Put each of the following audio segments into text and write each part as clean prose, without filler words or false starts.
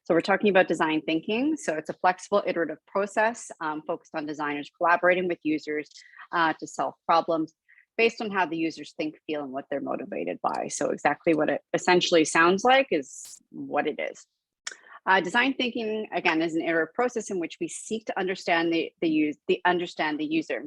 So we're talking about design thinking. So it's a flexible, iterative process focused on designers collaborating with users to solve problems based on how the users think, feel, and what they're motivated by. So exactly what it essentially sounds like is what it is. Design thinking, again, is an iterative process in which we seek to understand the user.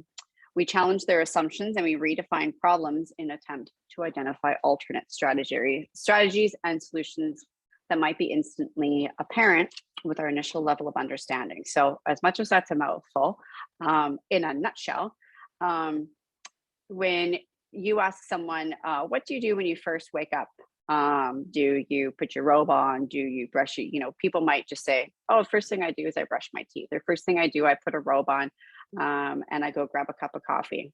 We challenge their assumptions and we redefine problems in an attempt to identify alternate strategies and solutions that might be instantly apparent with our initial level of understanding. So as much as that's a mouthful, in a nutshell, when you ask someone, what do you do when you first wake up? Do you put your robe on? Do you brush it? People might just say, oh, first thing I do is I brush my teeth. Or first thing I do, I put a robe on and I go grab a cup of coffee.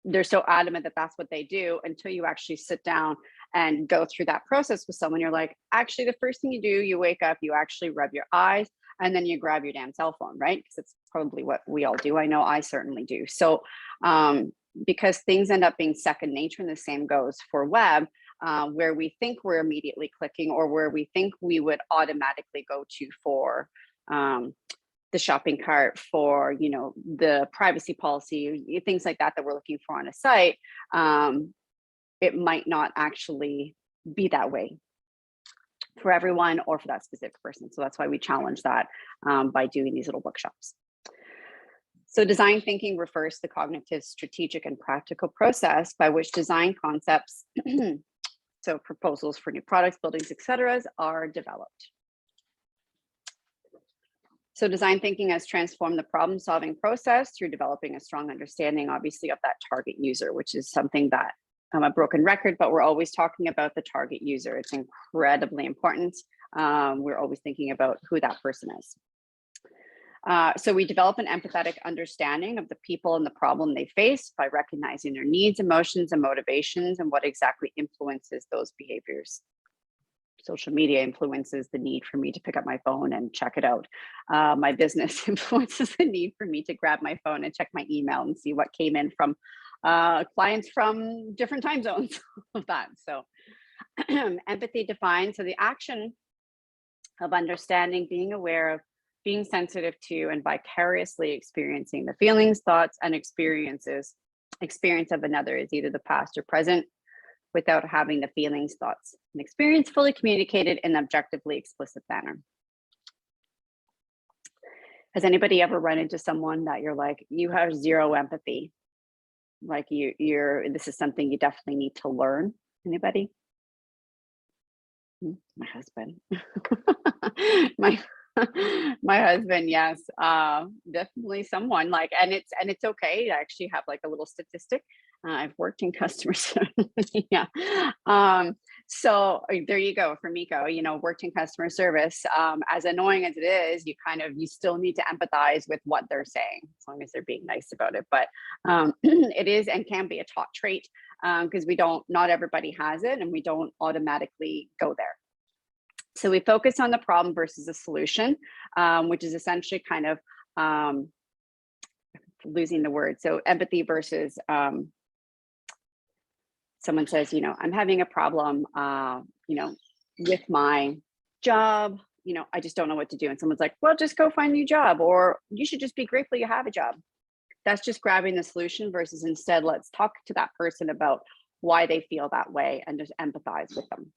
They're so adamant that that's what they do until you actually sit down and go through that process with someone. You're like, actually, the first thing you do, you wake up, you actually rub your eyes, and then you grab your damn cell phone, right? Because it's probably what we all do. I know I certainly do. So because things end up being second nature, and the same goes for web, where we think we're immediately clicking or where we think we would automatically go to for the shopping cart, for the privacy policy, things like that we're looking for on a site, it might not actually be that way for everyone or for that specific person. So that's why we challenge that by doing these little workshops. So design thinking refers to the cognitive, strategic, and practical process by which design concepts, so proposals for new products, buildings, etc., are developed. So design thinking has transformed the problem-solving process through developing a strong understanding, obviously, of that target user, which is something that I'm a broken record, but we're always talking about the target user. It's incredibly important. We're always thinking about who that person is. So we develop an empathetic understanding of the people and the problem they face by recognizing their needs, emotions, and motivations, and what exactly influences those behaviors. Social media influences the need for me to pick up my phone and check it out. My business influences the need for me to grab my phone and check my email and see what came in from clients from different time zones of that. So empathy defined, so the action of understanding, being aware of, being sensitive to, and vicariously experiencing the feelings, thoughts, and experience of another is either the past or present, without having the feelings, thoughts, and experience fully communicated in an objectively explicit manner. Has anybody ever run into someone that you're like, you have zero empathy? Like this is something you definitely need to learn? Anybody? My husband. my husband, yes, definitely someone like, and it's okay. I actually have like a little statistic. I've worked in customer service. Yeah. So there you go for Miko, worked in customer service. As annoying as it is, you still need to empathize with what they're saying, as long as they're being nice about it. But it is and can be a taught trait because not everybody has it, and we don't automatically go there. So we focus on the problem versus the solution, which is essentially kind of losing the word. So empathy versus someone says, I'm having a problem, with my job, I just don't know what to do. And someone's like, well, just go find a new job, or you should just be grateful you have a job. That's just grabbing the solution versus instead, let's talk to that person about why they feel that way and just empathize with them.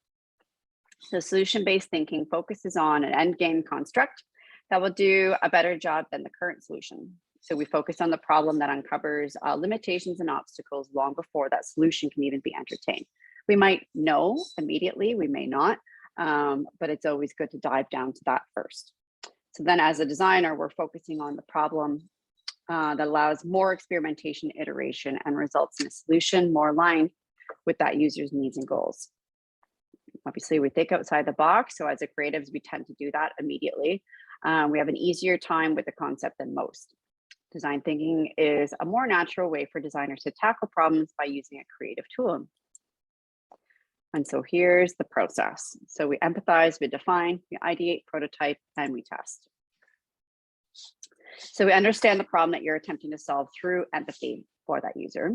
So solution-based thinking focuses on an end game construct that will do a better job than the current solution. So we focus on the problem that uncovers limitations and obstacles long before that solution can even be entertained. We might know immediately, we may not, but it's always good to dive down to that first. So then as a designer, we're focusing on the problem that allows more experimentation, iteration, and results in a solution more aligned with that user's needs and goals. Obviously, we think outside the box. So as a creatives, we tend to do that immediately. We have an easier time with the concept than most. Design thinking is a more natural way for designers to tackle problems by using a creative tool. And so here's the process. So we empathize, we define, we ideate, prototype, and we test. So we understand the problem that you're attempting to solve through empathy for that user.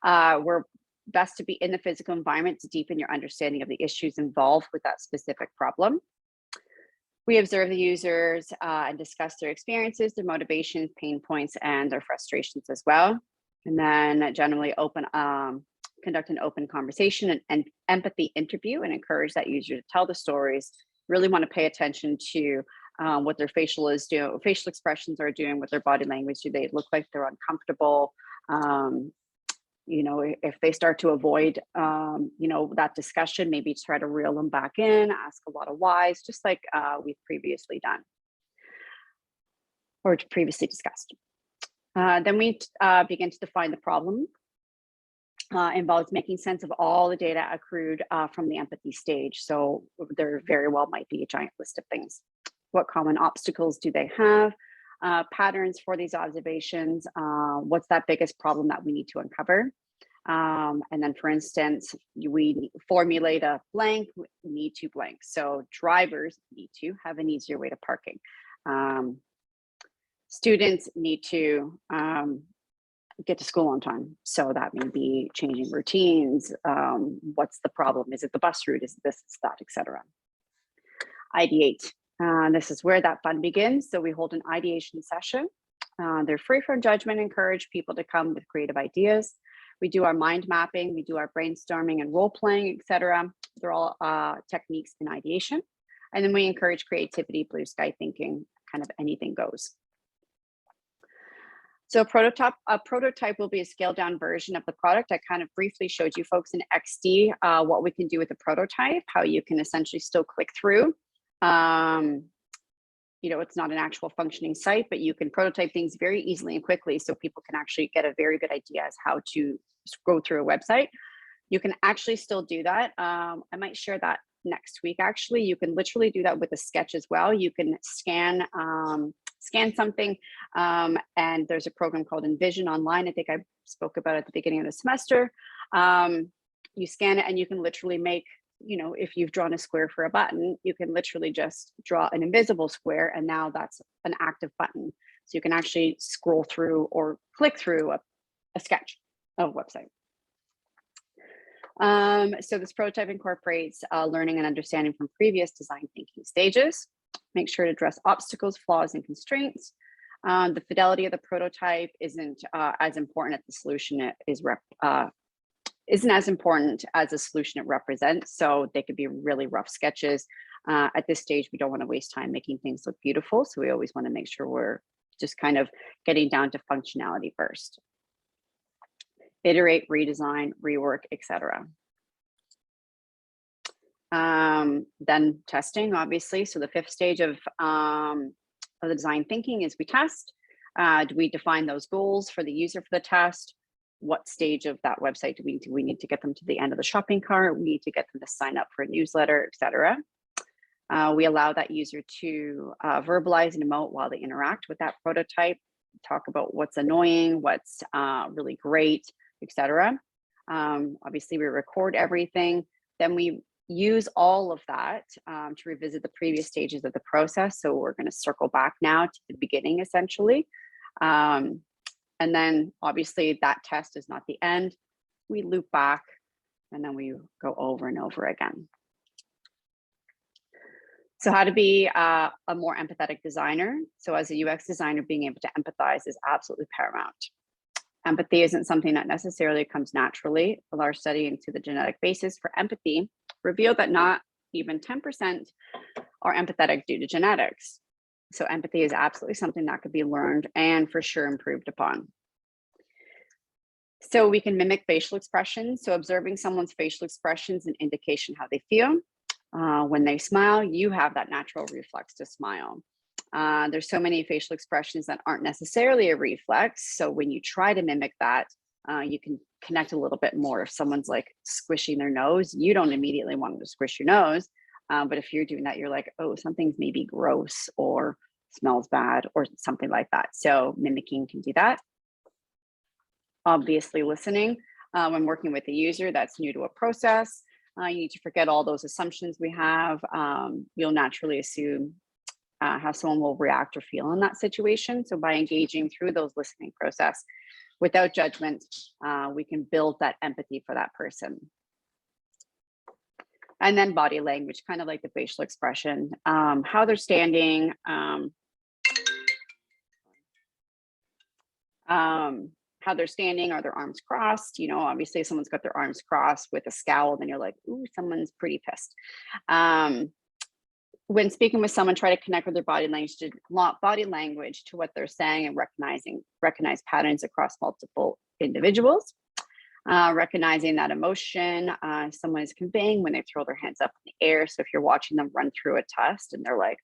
We're best to be in the physical environment to deepen your understanding of the issues involved with that specific problem. We observe the users and discuss their experiences, their motivations, pain points, and their frustrations as well. And then generally conduct an open conversation and empathy interview and encourage that user to tell the stories. Really want to pay attention to what their facial expressions are doing, what their body language, do they look like they're uncomfortable? You know, if they start to avoid, you know, that discussion, maybe try to reel them back in, ask a lot of whys, just like we've previously done or previously discussed. Then we begin to define the problem. Involves making sense of all the data accrued from the empathy stage. So there very well might be a giant list of things. What common obstacles do they have? Patterns for these observations. What's that biggest problem that we need to uncover? And then, for instance, we formulate a blank, need to blank. So drivers need to have an easier way to parking. Students need to get to school on time. So that may be changing routines. What's the problem? Is it the bus route? Is it this, is that, etc. Ideate. This is where that fun begins. So we hold an ideation session. They're free from judgment, encourage people to come with creative ideas. We do our mind mapping, we do our brainstorming and role playing, etc. They're all techniques in ideation. And then we encourage creativity, blue sky thinking, kind of anything goes. So a prototype will be a scaled down version of the product. I kind of briefly showed you folks in XD what we can do with a prototype, how you can essentially still click through. You know, it's not an actual functioning site, but you can prototype things very easily and quickly so people can actually get a very good idea as how to go through a website. You can actually still do that. I might share that next week. Actually, you can literally do that with a sketch as well. You can scan something, and there's a program called Envision online. I think I spoke about it at the beginning of the semester. You scan it and you can literally make, you know, if you've drawn a square for a button, you can literally just draw an invisible square and now that's an active button. So you can actually scroll through or click through a sketch of a website. So this prototype incorporates learning and understanding from previous design thinking stages. Make sure to address obstacles, flaws, and constraints. The fidelity of the prototype isn't as important as the solution isn't as important as the solution it represents. So they could be really rough sketches. At this stage, we don't want to waste time making things look beautiful. So we always want to make sure we're just kind of getting down to functionality first. Iterate, redesign, rework, etc. Then testing, obviously. So the fifth stage of the design thinking is we test. Do we define those goals for the user for the test? What stage of that website do we need to get them to the end of the shopping cart? We need to get them to sign up for a newsletter, etc. We allow that user to verbalize and emote while they interact with that prototype, talk about what's annoying, what's really great, etc. Obviously, we record everything. Then we use all of that to revisit the previous stages of the process. So we're going to circle back now to the beginning, essentially. And then obviously that test is not the end. We loop back and then we go over and over again. So how to be a more empathetic designer. So as a UX designer, being able to empathize is absolutely paramount. Empathy isn't something that necessarily comes naturally. A large study into the genetic basis for empathy revealed that not even 10% are empathetic due to genetics. So empathy is absolutely something that could be learned and for sure improved upon. So we can mimic facial expressions. So observing someone's facial expressions an indication how they feel. When they smile, you have that natural reflex to smile. There's so many facial expressions that aren't necessarily a reflex. So when you try to mimic that, you can connect a little bit more. If someone's like squishing their nose, you don't immediately want them to squish your nose. But if you're doing that, you're like, oh, something's maybe gross or smells bad or something like that. So mimicking can do that. Obviously listening when working with a user that's new to a process. You need to forget all those assumptions we have. You'll naturally assume how someone will react or feel in that situation. So by engaging through those listening process without judgment, we can build that empathy for that person. And then body language, kind of like the facial expression, how they're standing, how they're standing, are their arms crossed? You know, obviously if someone's got their arms crossed with a scowl, then you're like, ooh, someone's pretty pissed. When speaking with someone, try to connect with their body language to what they're saying and recognize patterns across multiple individuals. Recognizing that emotion someone is conveying when they throw their hands up in the air. So if you're watching them run through a test and they're like,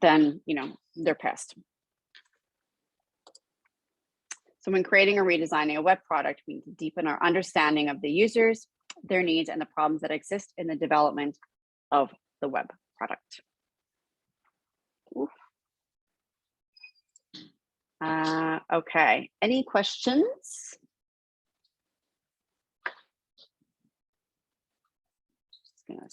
then, you know, they're pissed. So when creating or redesigning a web product, we need to deepen our understanding of the users, their needs, and the problems that exist in the development of the web product. Okay, any questions? Just gonna